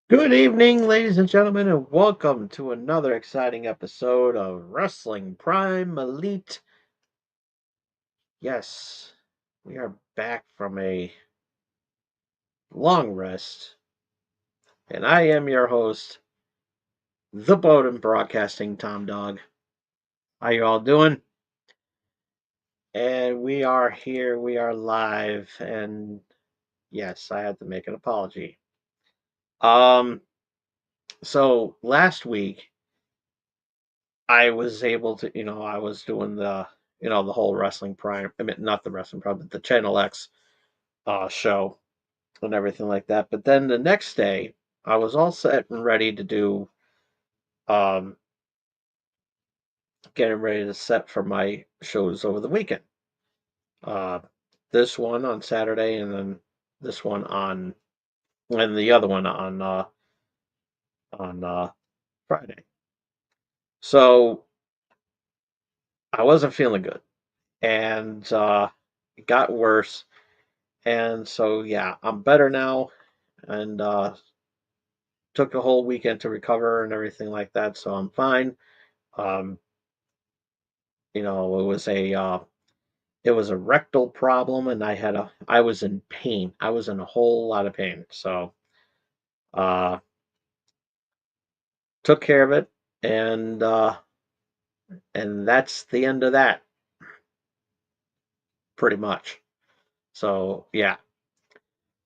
Good evening, ladies and gentlemen, and welcome to another exciting episode of Wrestling Prime Elite. Yes, we are back from a long rest, and I am your host, the Bowden Broadcasting Tom Dog. How you all doing? And we are here, we are live, and yes, I had to make an apology. Um, so last week I was able to, I was doing the whole Wrestling Prime. I mean, not the Wrestling Prime, but the Channel X show and everything like that. But then the next day, I was all set and ready to do, um, getting ready to set for my shows over the weekend. Uh, this one on Saturday, and then this one and the other one on Friday. So I wasn't feeling good, and it got worse. And so yeah, I'm better now, and took a whole weekend to recover and everything like that. So I'm fine. Um, it was a rectal problem, and I was in pain. I was in a whole lot of pain. So uh, took care of it, and that's the end of that, pretty much. So yeah.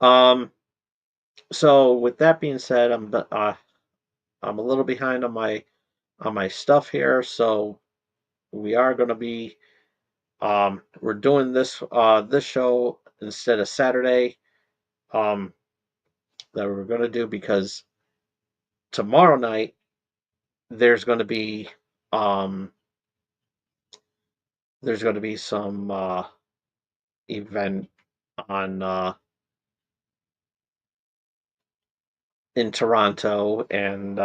Um, so with that being said, I'm a little behind on my stuff here. So we are going to be we're doing this show instead of Saturday, um, that we're going to do because tomorrow night there's going to be um, some event on in Toronto, and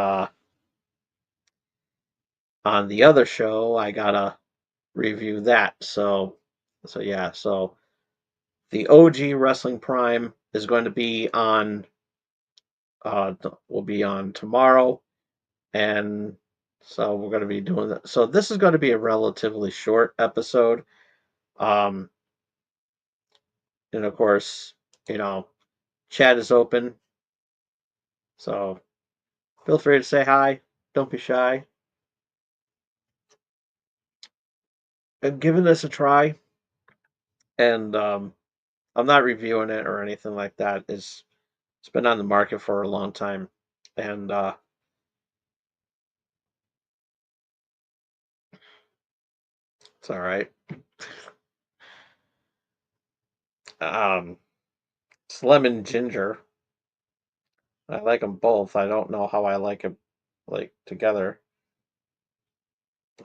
on the other show I gotta review that. So yeah, so the OG Wrestling Prime is going to be on will be on tomorrow, and so we're going to be doing that. So this is going to be a relatively short episode. Um, and of course, you know, chat is open, so feel free to say hi. Don't be shy. And giving this a try, and I'm not reviewing it or anything like that. It's been on the market for a long time, and it's all right. Um, it's lemon ginger. I like them both. I don't know how I like them like together.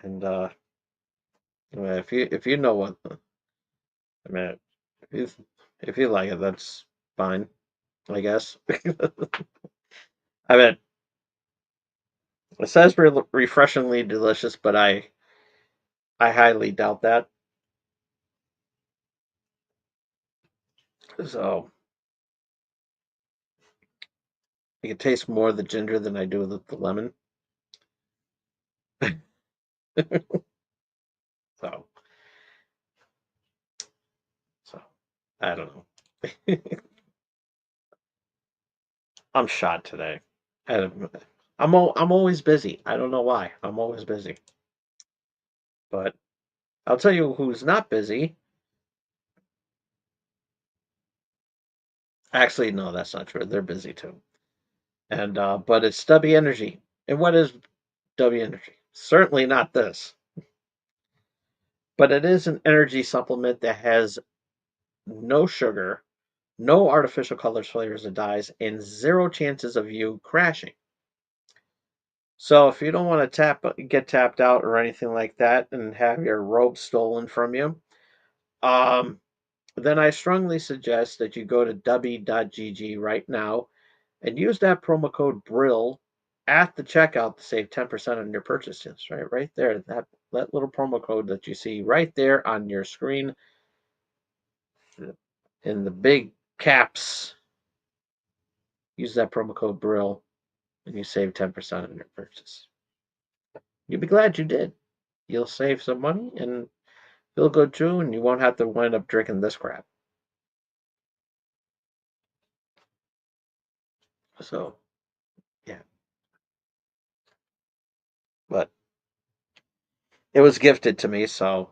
And if you know what I mean, if if you like it, that's fine, I guess. I mean, it says refreshingly delicious, but I highly doubt that. So I can taste more of the ginger than I do the lemon. So so I don't know. I'm shot today. I, I'm always busy. I don't know why. I'm always busy. But I'll tell you who's not busy. Actually, no, that's not true. They're busy too. And but it's W Energy. And what is W Energy? Certainly not this. but it is an energy supplement that has no sugar, no artificial colors, flavors, or dyes, and zero chances of you crashing. So if you don't want to get tapped out or anything like that and have your robe stolen from you, um, then I strongly suggest that you go to dubby.gg right now and use that promo code BRILL at the checkout to save 10% on your purchases. Right there, that little promo code that you see right there on your screen in the big caps. Use that promo code BRILL and you save 10% on your purchase. You'll be glad you did. You'll save some money and feel good too, and you won't have to wind up drinking this crap. So, yeah. But it was gifted to me, so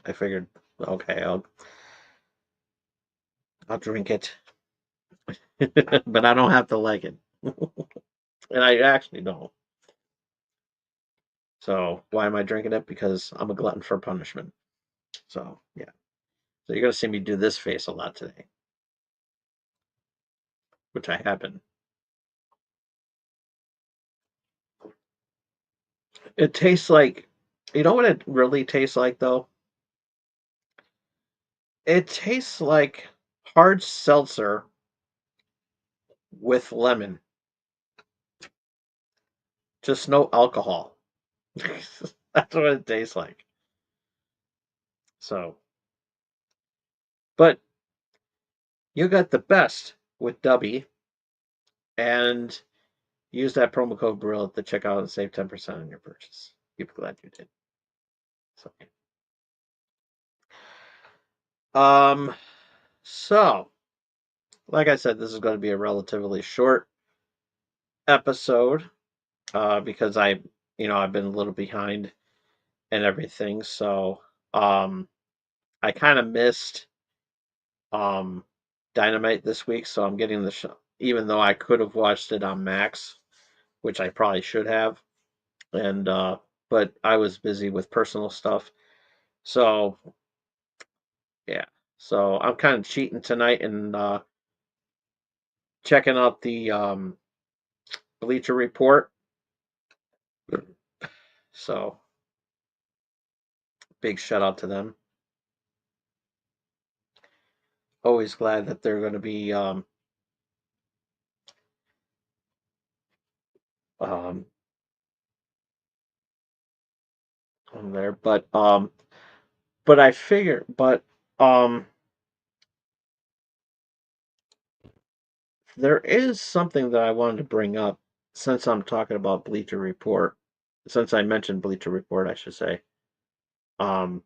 I figured, okay, I'll drink it. But I don't have to like it. And I actually don't. So why am I drinking it? Because I'm a glutton for punishment. So yeah. So you're gonna see me do this face a lot today, which I have been. It tastes like, you know what it really tastes like though? It tastes like hard seltzer with lemon, just no alcohol. That's what it tastes like. So, but you got the best with Dubby, and use that promo code BRILL at the checkout and save 10% on your purchase. You'll be glad you did. So, um, so like I said, this is going to be a relatively short episode because I've been a little behind and everything. So, I kind of missed um Dynamite this week, so I'm getting the show, even though I could have watched it on Max, which I probably should have, and but I was busy with personal stuff. So yeah, so I'm kind of cheating tonight and checking out the Bleacher Report. So big shout out to them. Always glad that they're going to be um, on there, but I figure, um, there is something that I wanted to bring up since I'm talking about Bleacher Report. Since I mentioned Bleacher Report, I should say. Um,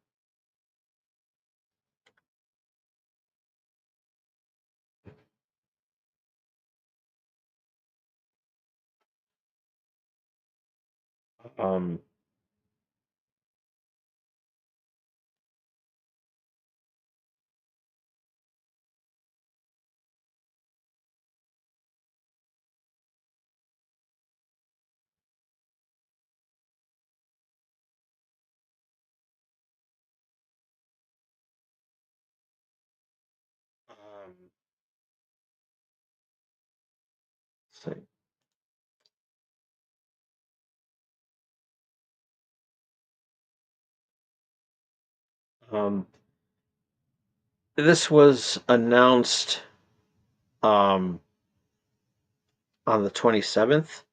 um, um, let's see. Um, this was announced um, on the 27th,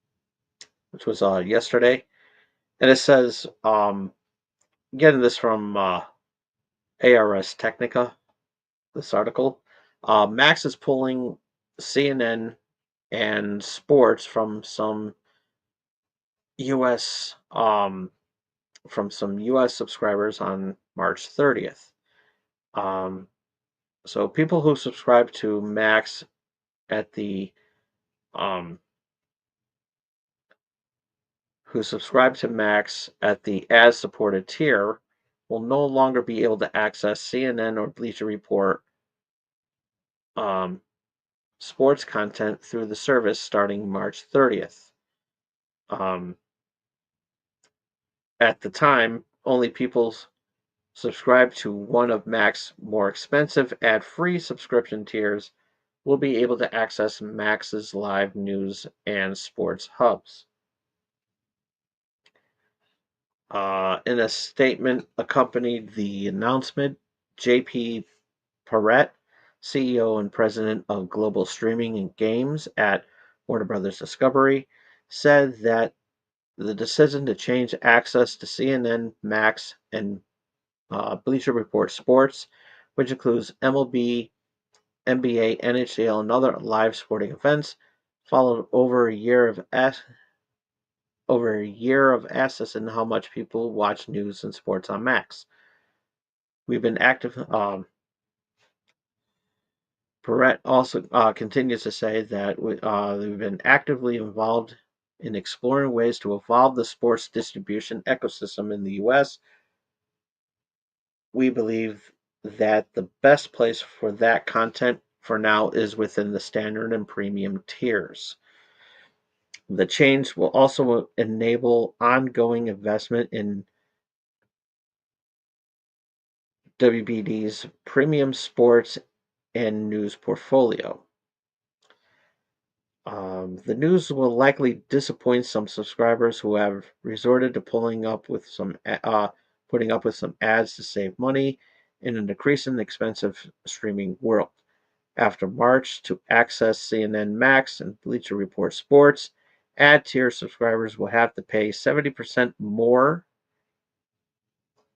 which was yesterday, and it says, getting this from ARS Technica, this article. Max is pulling CNN and sports US from some US subscribers on March 30th. Um, so people who subscribe to Max at the um, as supported tier will no longer be able to access CNN or Bleacher Report um, sports content through the service starting March 30th. Um, at the time, only people subscribe to one of Max's more expensive ad-free subscription tiers will be able to access Max's live news and sports hubs. In a statement accompanied the announcement, JP Perrette, CEO and president of global streaming and games at Warner Brothers Discovery, said that the decision to change access to CNN, Max, and Bleacher Report Sports, which includes MLB, NBA, NHL, and other live sporting events, followed over a year of access in how much people watch news and sports on Max. We've been active. Perrette also continues to say that we've been actively involved in exploring ways to evolve the sports distribution ecosystem in the U.S. We believe that the best place for that content for now is within the standard and premium tiers. The change will also enable ongoing investment in WBD's premium sports and news portfolio. The news will likely disappoint some subscribers who have resorted to putting up with some ads to save money in an increasingly expensive streaming world. After March, to access CNN Max and Bleacher Report Sports, ad tier subscribers will have to pay 70% more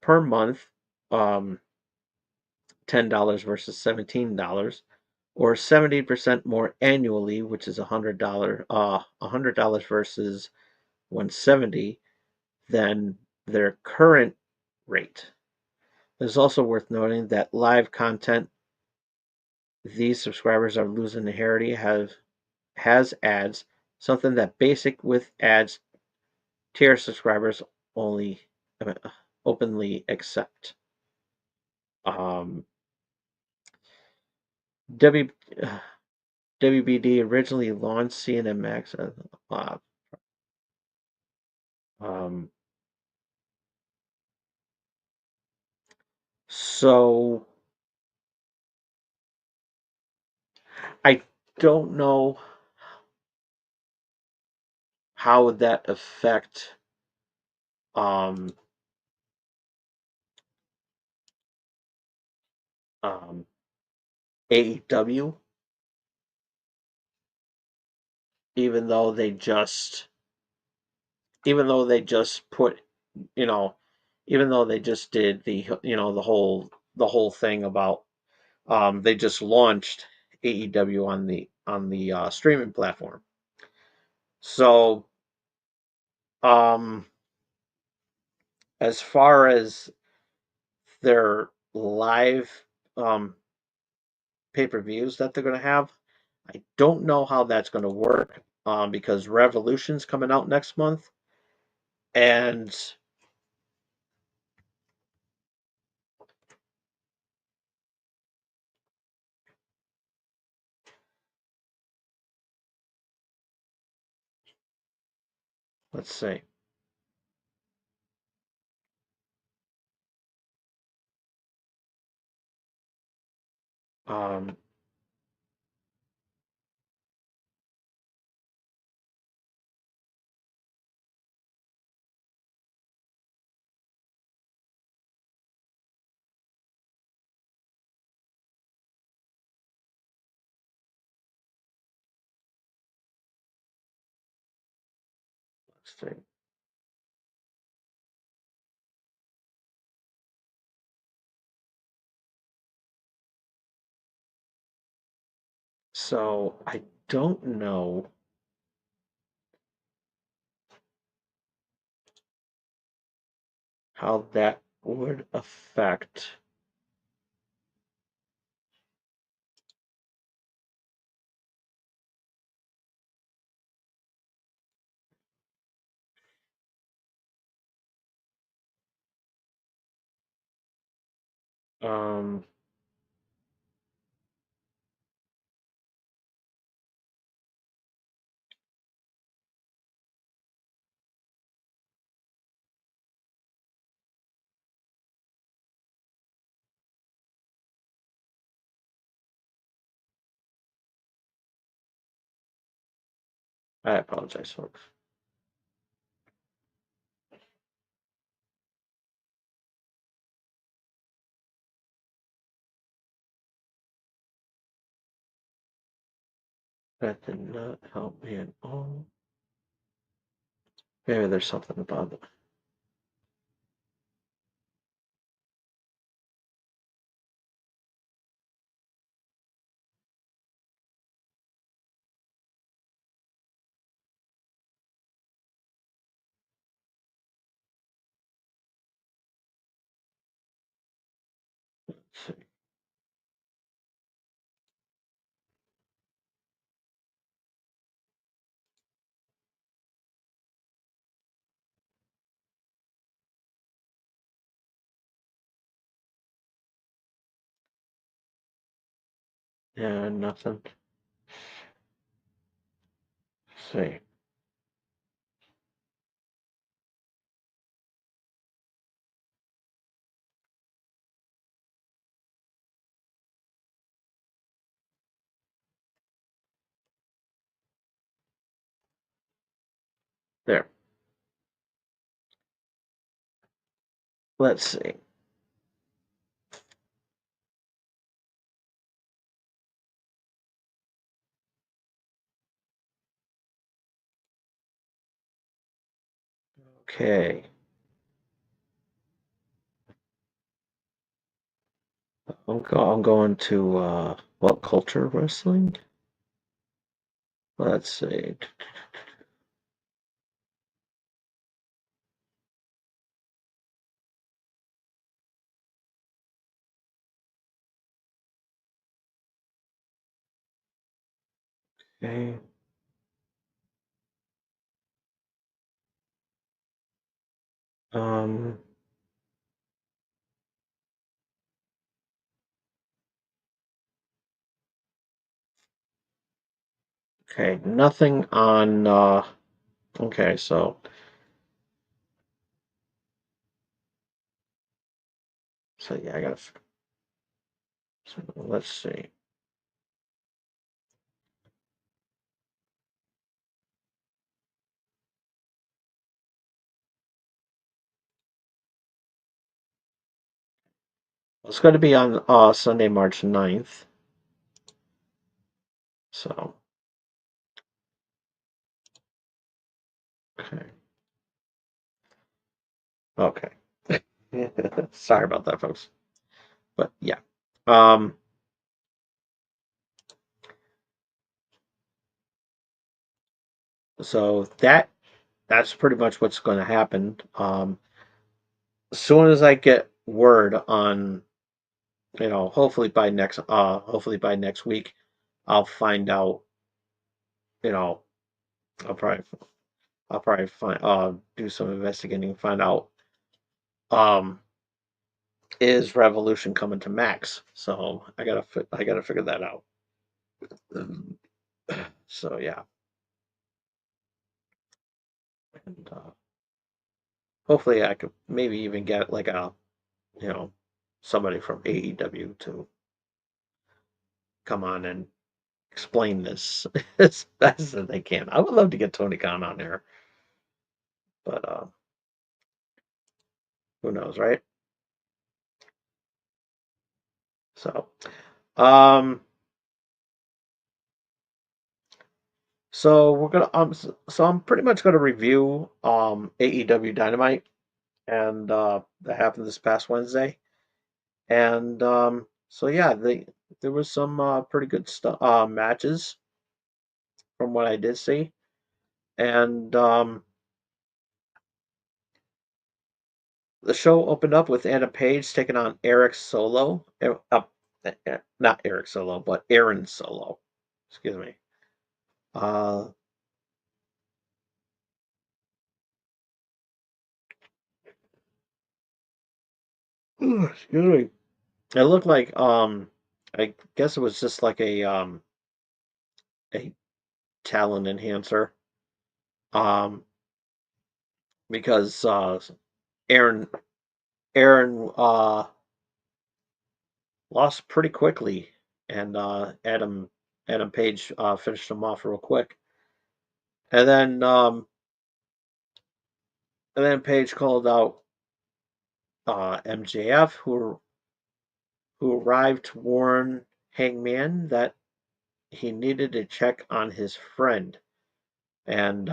per month, um, $10 versus $17, or 70% more annually, which is $100 versus 170 than their current rate. It is also worth noting that live content these subscribers are losing inherently has ads, something that basic with ads tier subscribers only openly accept. Um, w, WBD originally launched CNN Max. Um, so I don't know how would that affect um, um, AEW, even though they just even though they just put you know even though they just did the whole thing about they just launched AEW on the streaming platform. So um, as far as their live pay-per-views that they're going to have, I don't know how that's going to work because Revolution's coming out next month, and let's see. Um, let's see. So I don't know how that would affect. Um, I apologize, folks. That did not help me at all. Maybe there's something about it. Let's see. Yeah, nothing. Let's see. There. Let's see. Okay. I'm going to what culture wrestling? Let's see. Okay. Um. Okay. Nothing on. Okay. So yeah, I gotta. So let's see. It's going to be on Sunday, March 9th. So okay. Okay. Sorry about that, folks. But yeah. Um. So that's pretty much what's going to happen. As soon as I get word on, hopefully by next week, I'll find out. You know, I'll probably I'll probably do some investigating and find out. Um, is Revolution coming to Max? So I gotta figure that out. So yeah, and hopefully I could maybe even get like you know somebody from AEW to come on and explain this as best as they can. I would love to get Tony Khan on there, but who knows, right? So, um, so we're gonna so I'm pretty much gonna review AEW Dynamite and that happened this past Wednesday, and so yeah, there was some pretty good stuff matches from what I did see, and the show opened up with Anna Page taking on Eric Solo. Not Eric Solo, but Aaron Solo. Excuse me. Uh, excuse me. It looked like I guess it was just like a talent enhancer. Um, because Aaron Aaron lost pretty quickly, and Adam Page finished him off real quick. And then Page called out MJF, who arrived to warn Hangman that he needed to check on his friend. And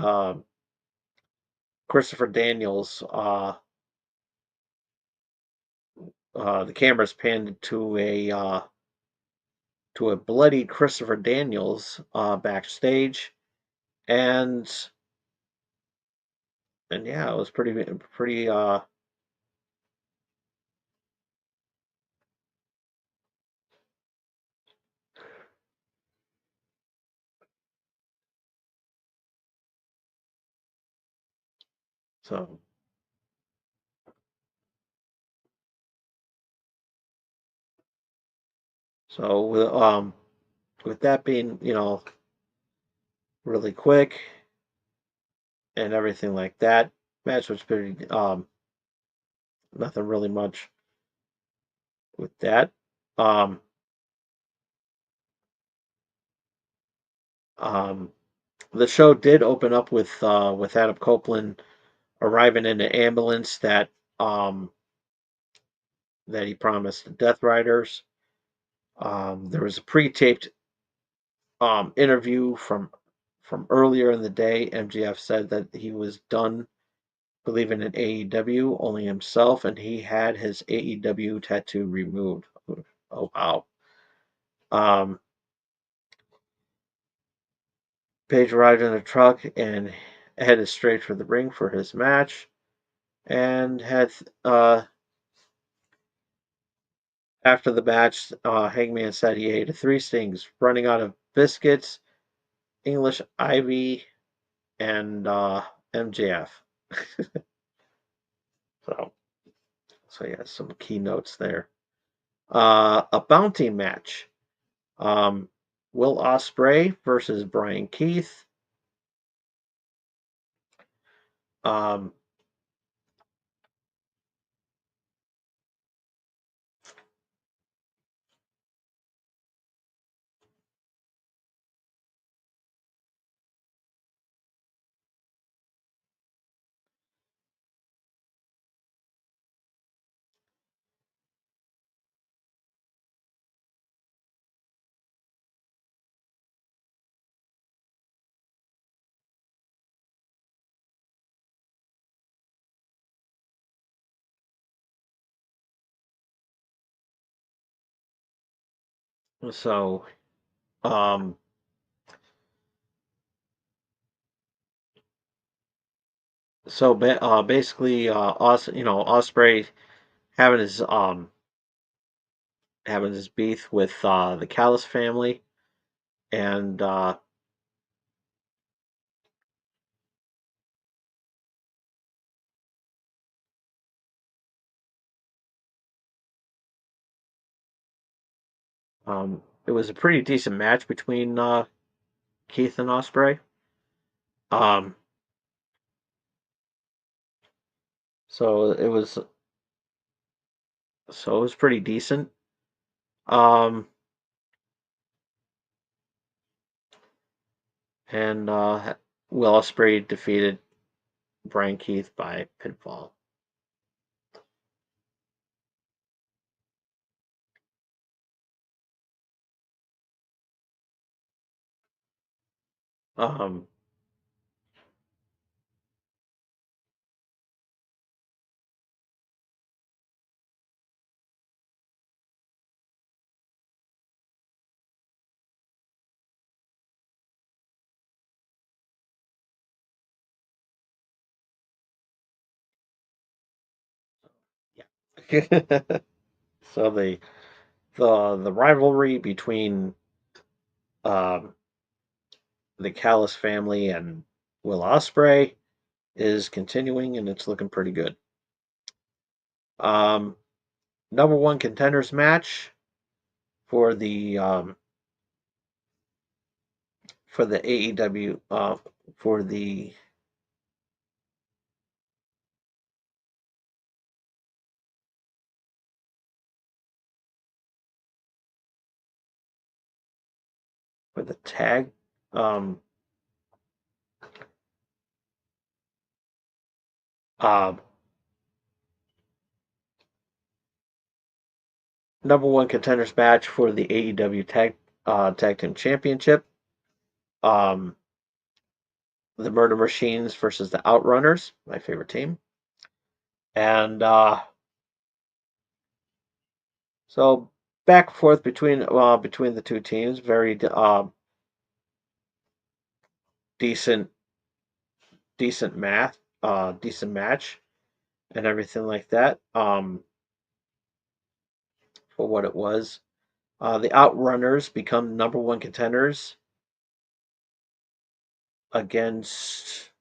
Christopher Daniels, the camera's panned to a bloody Christopher Daniels backstage, and yeah, it was pretty. So so with that being really quick and everything like that, match was pretty nothing really much with that. Um, um, the show did open up with Adam Copeland arriving in an ambulance um, that he promised the Death Riders. There was a pre-taped interview from earlier in the day. MGF said that he was done believing in AEW, only himself, and he had his AEW tattoo removed. Oh wow. Um, Page arrived in a truck and headed straight for the ring for his match, and had after the match, Hangman said he ate three things: running out of biscuits, English Ivy, and MJF. So, yeah, some keynotes there. A bounty match. Um, Will Ospreay versus Brian Keith. Um, so, um, basically, Ospreay having his beef with the Callis family, and it was a pretty decent match between Keith and Ospreay. Um, so it was pretty decent. Um, and Will Ospreay defeated Brian Keith by pinfall. Um, yeah. So the rivalry between um, the Callis family and Will Ospreay is continuing, and it's looking pretty good. Um, Number one contenders match for the AEW for the tag um, Um, Number one contenders match for the AEW Tag Team Championship. Um, the Murder Machines versus the Outrunners, my favorite team. And so back and forth between the two teams, very decent decent match and everything like that. For what it was, the Outrunners become number one contenders against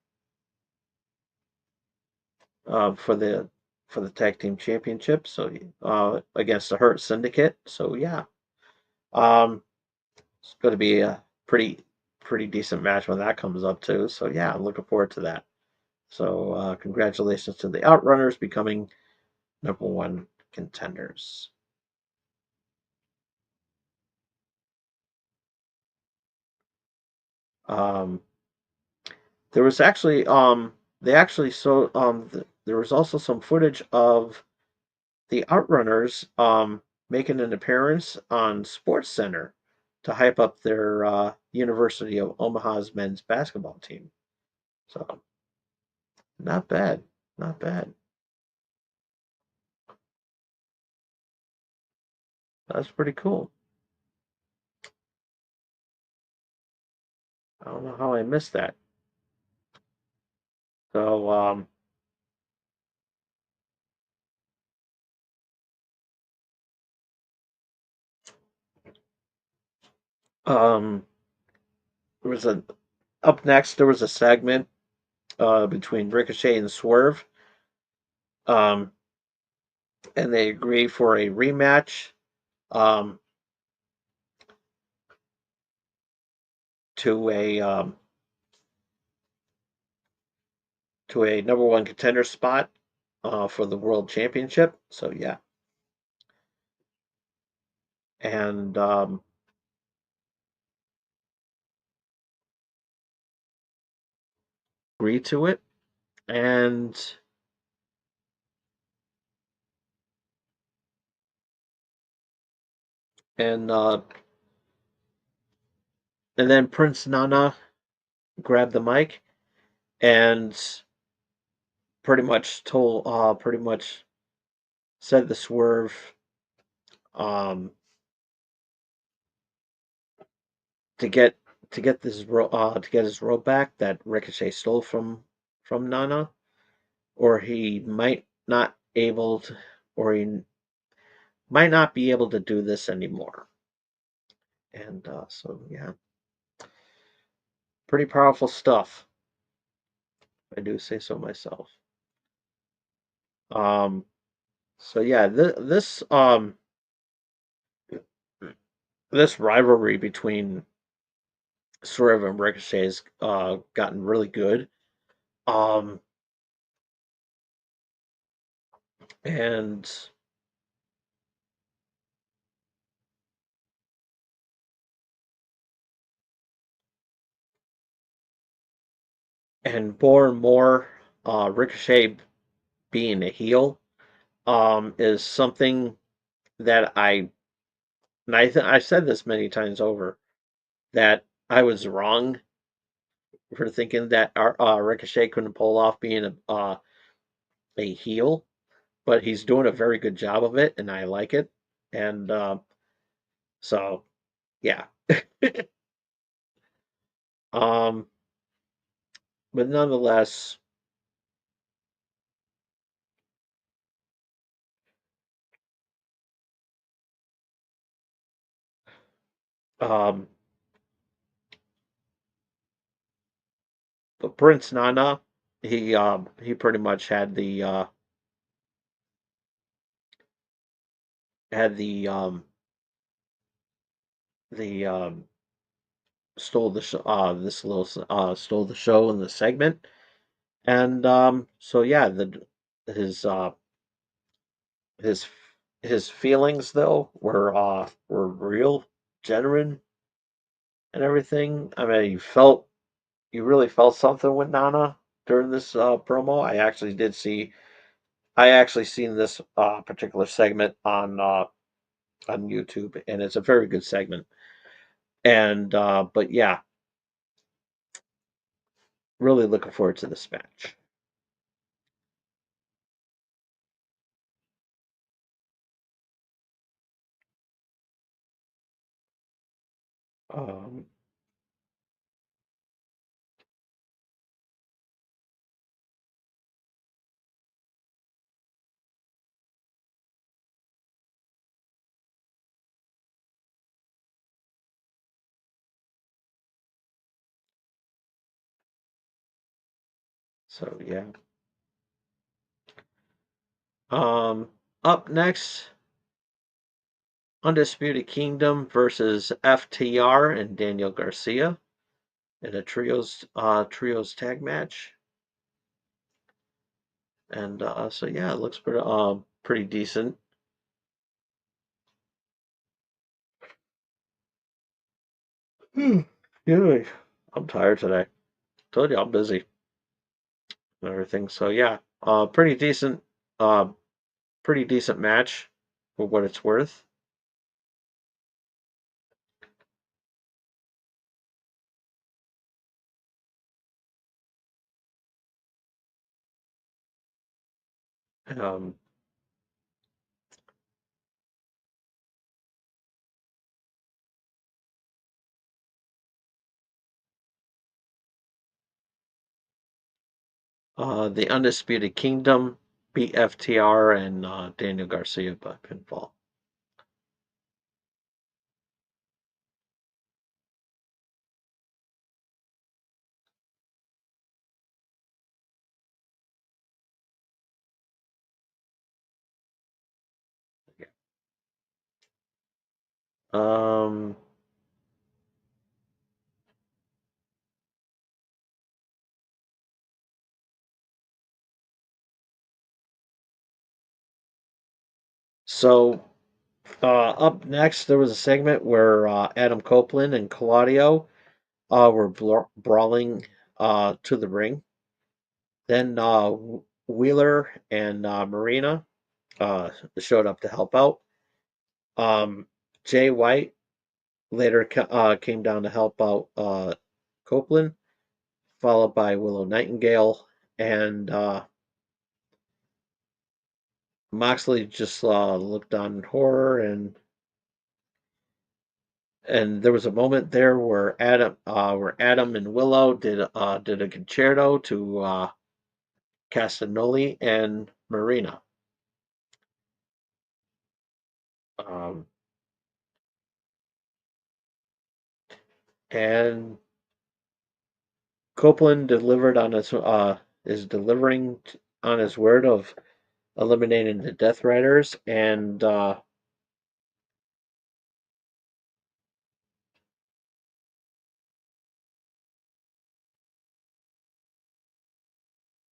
for the tag team championship. So against the Hurt Syndicate. So yeah, um, it's going to be a pretty decent match when that comes up too. So yeah, I'm looking forward to that. So congratulations to the Outrunners becoming number one contenders. Um, there was actually they actually so there was also some footage of the Outrunners making an appearance on Sports Center to hype up their University of Omaha's men's basketball team. So not bad, not bad. That's pretty cool. I don't know how I missed that. So um, there was a up next. There was a segment between Ricochet and Swerve, um, and they agree for a rematch um, to a number one contender spot for the world championship. So yeah, and agree to it, and and uh, and then Prince Nana grabbed the mic and pretty much said the Swerve um, to get to get his robe back that Ricochet stole from Nana, or he might not able to, or he might not be able to do this anymore. And so yeah, pretty powerful stuff. I do say so myself. Um, so yeah, this rivalry between Swerve and Ricochet has gotten really good. Um, and more and more, Ricochet being a heel is something that I've said this many times over that I was wrong for thinking that Ricochet couldn't pull off being a heel, but he's doing a very good job of it, and I like it. And so, yeah. um, but nonetheless, um, but Prince Nana, he pretty much had the stole the this little stole the show in the segment, and so yeah, the his uh his his feelings though were real, genuine, and everything. I mean, you really felt something with Nana during this promo. I actually seen this particular segment on YouTube, and it's a very good segment. And but yeah, really looking forward to this match. Um, so yeah. Um, Up next, Undisputed Kingdom versus FTR and Daniel Garcia in a trios tag match. And so yeah, it looks pretty decent. Yeah, I'm tired today. Told you I'm busy and everything. So yeah, uh, pretty decent match for what it's worth. Um, the Undisputed Kingdom beat FTR and Daniel Garcia by pinfall. Um, so up next, there was a segment where Adam Copeland and Claudio were brawling to the ring. Then Wheeler and Marina showed up to help out. Jay White later came down to help out Copeland, followed by Willow Nightingale, and Moxley just looked on in horror, and there was a moment there where Adam and Willow did a concerto to Castagnoli and Marina. Um, and Copeland delivered on his is delivering on his word of eliminating the Death Riders, and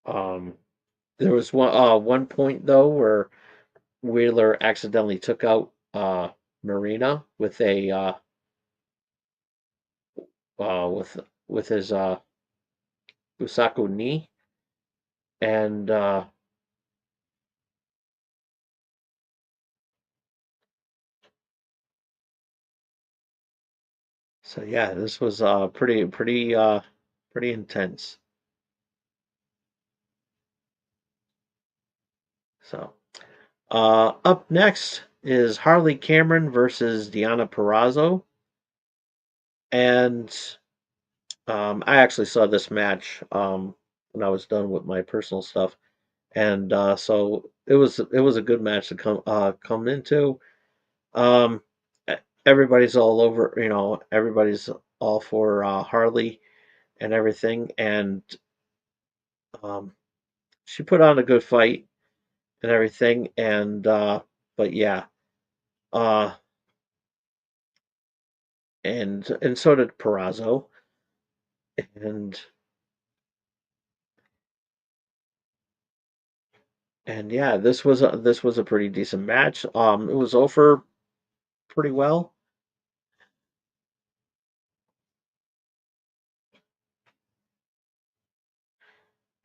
um, there was one point though where Wheeler accidentally took out Marina with a with his Usaku knee, and so yeah, this was pretty intense. So up next is Harley Cameron versus Deonna Purrazzo, and I actually saw this match when I was done with my personal stuff, and so it was a good match to come into. Um, Everybody's all over, everybody's all for Harley and everything, and um, she put on a good fight and everything, and but yeah, uh, and so did Perazo, and yeah, this was a pretty decent match. It was over pretty well.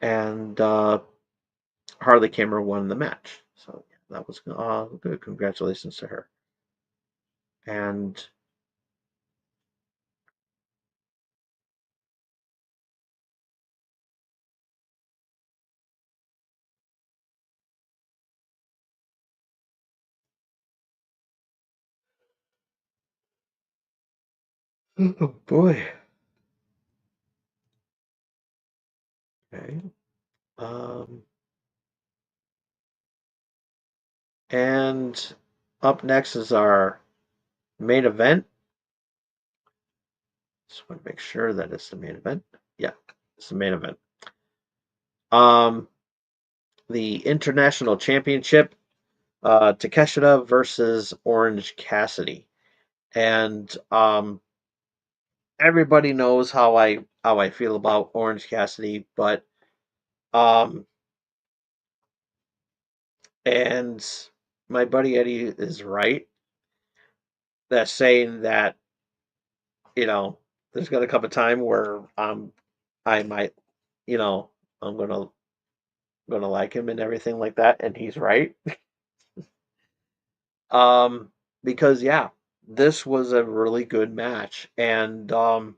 and Harley Cameron won the match. So yeah, that was good. Congratulations to her. And oh boy. Okay. Um, and up next is our main event. Just want to make sure that it's the main event. Yeah, it's the main event. Um, the International Championship, Takeshita versus Orange Cassidy, and everybody knows how I feel about Orange Cassidy, but um, and my buddy Eddie is right. That's saying that there's gonna come a time where I might you know I'm gonna like him and everything like that, and he's right. Um, because yeah, this was a really good match, and the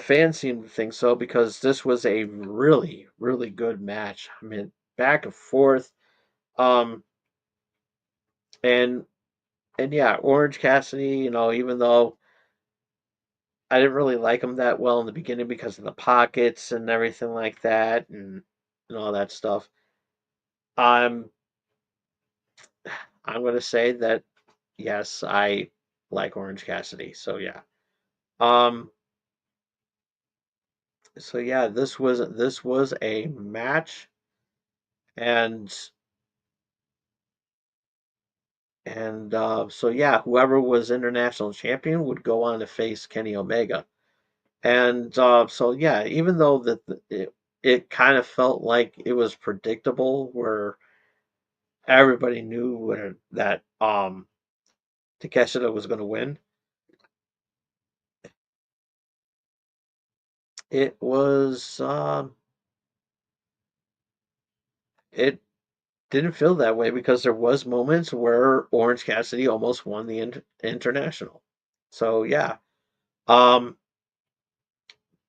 fans seem to think so because this was a really really good match. I mean, back and forth, um, and yeah, Orange Cassidy, even though I didn't really like him that well in the beginning because of the pockets and everything like that, and all that stuff. I'm I'm gonna say that yes, I like Orange Cassidy. So yeah. Um, so yeah, this was a match, and so yeah, whoever was international champion would go on to face Kenny Omega, and so yeah, even though it kind of felt like it was predictable, where everybody knew that Takeshita was going to win, it was it didn't feel that way because there was moments where Orange Cassidy almost won the international. So yeah, um,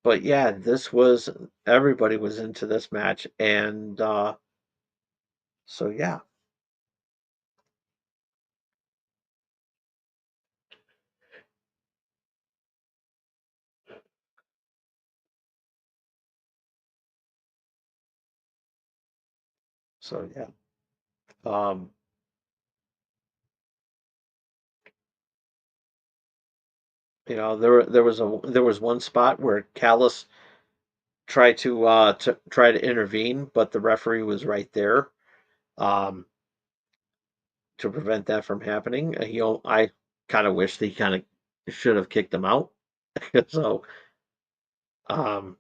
but yeah, this was everybody was into this match, and so yeah, so yeah, um, there was one spot where Callis tried to intervene, but the referee was right there. Um, to prevent that from happening. I kind of wish they kind of should have kicked him out. So, um,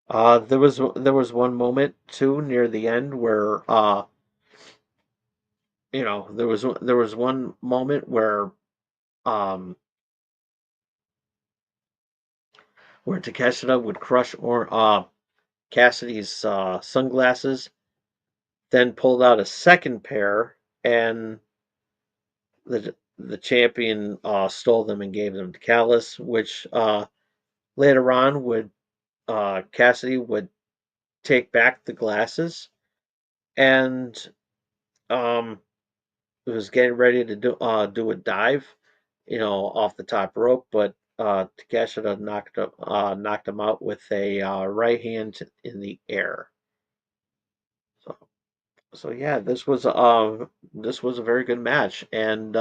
there was one moment too near the end where there was one moment um where Takeshita would crush or Cassidy's sunglasses, then pulled out a second pair, and the champion stole them and gave them to Callis, which later on would Cassidy would take back the glasses, and um, was getting ready to do a dive, off the top rope, but Takeshita knocked him out with a right hand in the air. So, so yeah, this was a very good match, and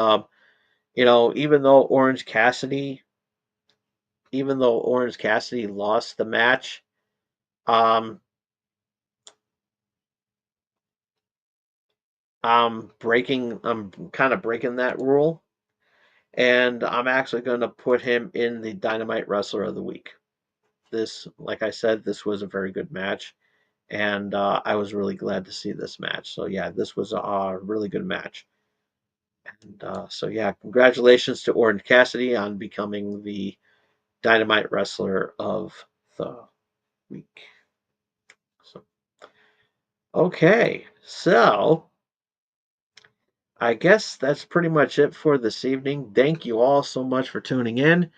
even though Orange Cassidy lost the match, um, I'm kind of breaking that rule, and I'm actually going to put him in the Dynamite Wrestler of the Week. This, like I said, this was a very good match, and I was really glad to see this match. So yeah, this was a really good match. And so yeah, congratulations to Orange Cassidy on becoming the Dynamite Wrestler of the Week. So, okay, so I guess that's pretty much it for this evening. Thank you all so much for tuning in.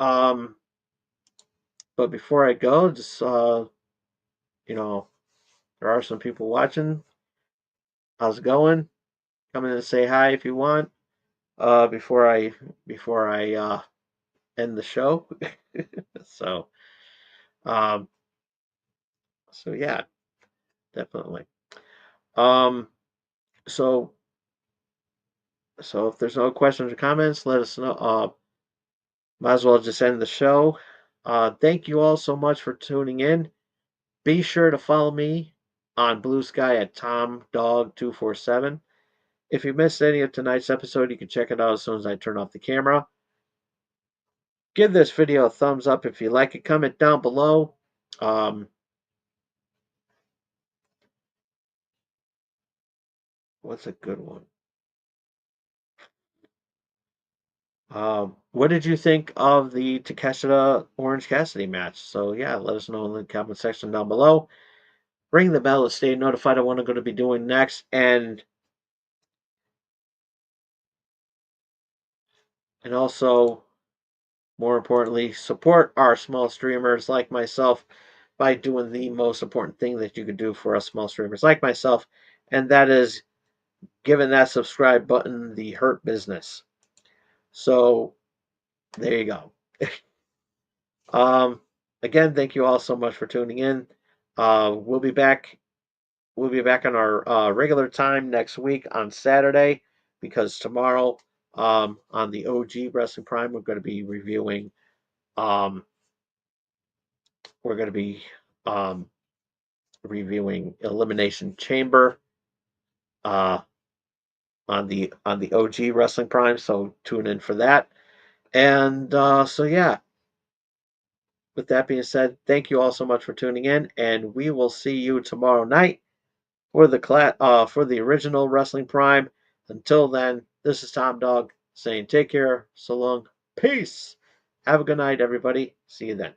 Um, but before I go, just you know, there are some people watching. How's it going? Come in and say hi if you want. Before I end the show. so um, so yeah, definitely. Um, so so if there's no questions or comments, let us know. Might as well just end the show. Thank you all so much for tuning in. Be sure to follow me on Blue Sky at TomDog247. If you missed any of tonight's episode, you can check it out as soon as I turn off the camera. Give this video a thumbs up if you like it. Comment down below. What's a good one? What did you think of the Takeshita Orange Cassidy match? So yeah, let us know in the comment section down below. Ring the bell to stay notified of what I'm going to be doing next, and also, more importantly, support our small streamers like myself by doing the most important thing that you could do for us small streamers like myself, and that is giving that subscribe button the hurt business. So there you go. um, again, thank you all so much for tuning in. We'll be back. We'll be back on our regular time next week on Saturday, because tomorrow on the OG Wrestling Prime we're going to be reviewing. We're going to be um, reviewing Elimination Chamber uh, on the OG Wrestling Prime. So tune in for that. And so yeah, with that being said, thank you all so much for tuning in, and we will see you tomorrow night for the original Wrestling Prime. Until then, this is Tom Dog saying take care, so long, peace. Have a good night, everybody. See you then.